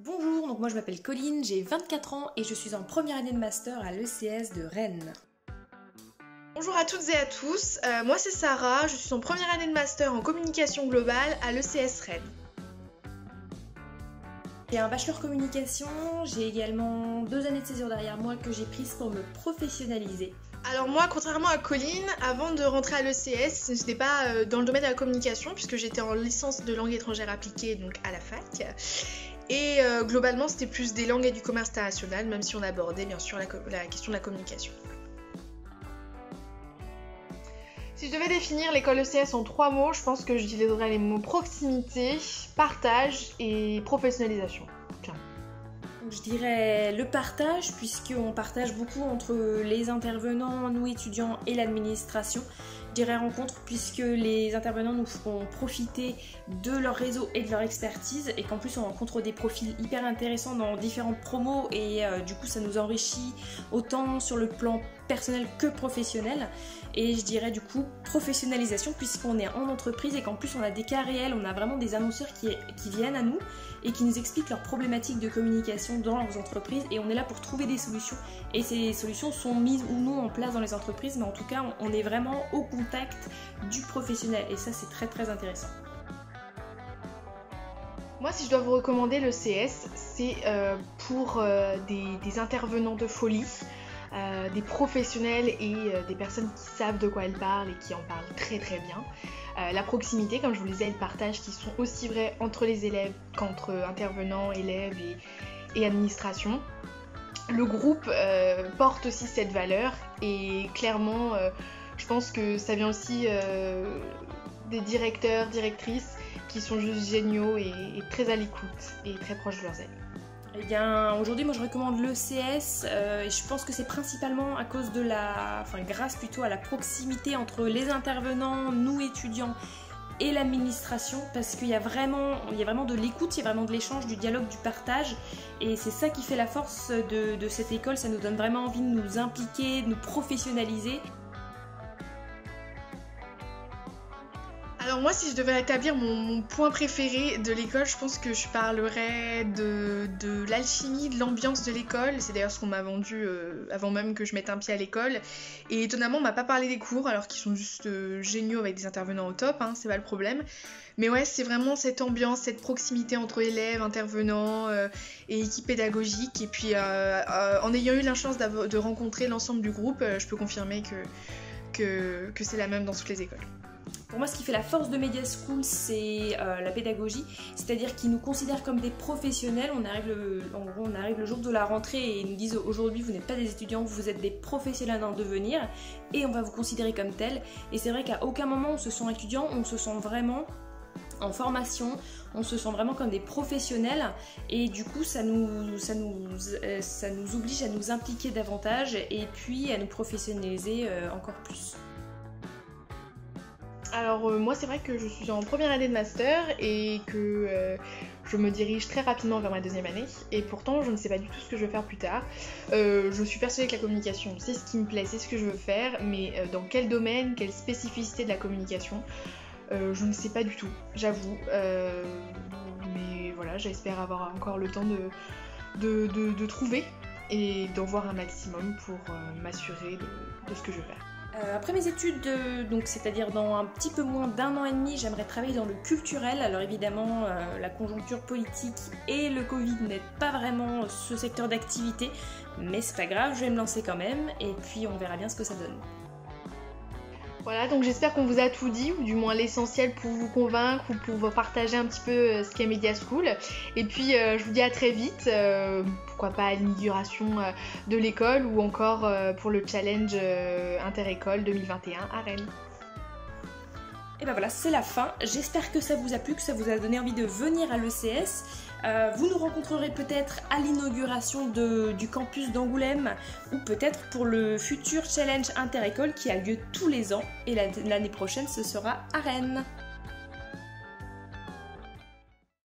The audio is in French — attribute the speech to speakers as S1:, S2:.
S1: Bonjour, donc moi je m'appelle Colline, j'ai 24 ans et je suis en première année de master à l'ECS de Rennes.
S2: Bonjour à toutes et à tous, moi c'est Sarah, je suis en première année de master en communication globale à l'ECS Rennes.
S1: J'ai un bachelor communication, j'ai également 2 années de césure derrière moi que j'ai prises pour me professionnaliser.
S2: Alors moi, contrairement à Colline, avant de rentrer à l'ECS, je n'étais pas dans le domaine de la communication puisque j'étais en licence de langue étrangère appliquée, donc à la fac. Et globalement, c'était plus des langues et du commerce international, même si on abordait bien sûr la question de la communication. Si je devais définir l'école ECS en 3 mots, je pense que je dirais les mots proximité, partage et professionnalisation.
S1: Je dirais le partage, puisqu'on partage beaucoup entre les intervenants, nous étudiants et l'administration. Je dirais rencontre, puisque les intervenants nous feront profiter de leur réseau et de leur expertise, et qu'en plus on rencontre des profils hyper intéressants dans différentes promos, et du coup ça nous enrichit autant sur le plan personnel que professionnel. Et je dirais du coup professionnalisation, puisqu'on est en entreprise et qu'en plus on a des cas réels, on a vraiment des annonceurs qui viennent à nous et qui nous expliquent leurs problématiques de communication dans leurs entreprises, et on est là pour trouver des solutions, et ces solutions sont mises ou non en place dans les entreprises, mais en tout cas on est vraiment au contact du professionnel, et ça c'est très très intéressant.
S2: Moi, si je dois vous recommander le CS, c'est pour des intervenants de folie, des professionnels et des personnes qui savent de quoi elles parlent et qui en parlent très très bien. La proximité, comme je vous le disais, et le partage qui sont aussi vrais entre les élèves qu'entre intervenants, élèves et administration. Le groupe porte aussi cette valeur, et clairement je pense que ça vient aussi des directeurs, directrices qui sont juste géniaux et très à l'écoute et très proches de leurs élèves.
S1: Eh bien, aujourd'hui, moi je recommande l'ECS et je pense que c'est principalement à cause de grâce plutôt à la proximité entre les intervenants, nous étudiants et l'administration, parce qu'il y a vraiment de l'écoute, il y a vraiment de l'échange, du dialogue, du partage, et c'est ça qui fait la force de cette école. Ça nous donne vraiment envie de nous impliquer, de nous professionnaliser.
S2: Alors moi, si je devais établir mon point préféré de l'école, je pense que je parlerais de l'alchimie, de l'ambiance de l'école. C'est d'ailleurs ce qu'on m'a vendu avant même que je mette un pied à l'école. Et étonnamment, on m'a pas parlé des cours, alors qu'ils sont juste géniaux avec des intervenants au top, hein, c'est pas le problème. Mais ouais, c'est vraiment cette ambiance, cette proximité entre élèves, intervenants et équipe pédagogique. Et puis en ayant eu la chance de rencontrer l'ensemble du groupe, je peux confirmer que c'est la même dans toutes les écoles.
S1: Pour moi, ce qui fait la force de Media School, c'est la pédagogie, c'est-à-dire qu'ils nous considèrent comme des professionnels. On arrive le jour de la rentrée et ils nous disent aujourd'hui vous n'êtes pas des étudiants, vous êtes des professionnels en devenir, et on va vous considérer comme tels. Et c'est vrai qu'à aucun moment on se sent étudiant, on se sent vraiment en formation, on se sent vraiment comme des professionnels, et du coup ça nous oblige à nous impliquer davantage et puis à nous professionnaliser encore plus.
S2: Alors moi, c'est vrai que je suis en première année de master et que je me dirige très rapidement vers ma 2e année, et pourtant je ne sais pas du tout ce que je veux faire plus tard. Je suis persuadée que la communication, c'est ce qui me plaît, c'est ce que je veux faire, mais dans quel domaine, quelle spécificité de la communication, je ne sais pas du tout, j'avoue. Mais voilà, j'espère avoir encore le temps de trouver et d'en voir un maximum pour m'assurer de ce que je veux faire.
S1: Après mes études, donc c'est-à-dire dans un petit peu moins d'1 an et demi, j'aimerais travailler dans le culturel. Alors évidemment, la conjoncture politique et le Covid n'aident pas vraiment ce secteur d'activité, mais c'est pas grave, je vais me lancer quand même, et puis on verra bien ce que ça donne.
S2: Voilà, donc j'espère qu'on vous a tout dit, ou du moins l'essentiel pour vous convaincre ou pour vous partager un petit peu ce qu'est Media School. Et puis je vous dis à très vite, pourquoi pas à l'inauguration de l'école, ou encore pour le challenge Inter-École 2021 à Rennes.
S1: Et ben voilà, c'est la fin. J'espère que ça vous a plu, que ça vous a donné envie de venir à l'ECS. Vous nous rencontrerez peut-être à l'inauguration du campus d'Angoulême, ou peut-être pour le futur challenge Inter-École qui a lieu tous les ans, et l'année prochaine ce sera à Rennes.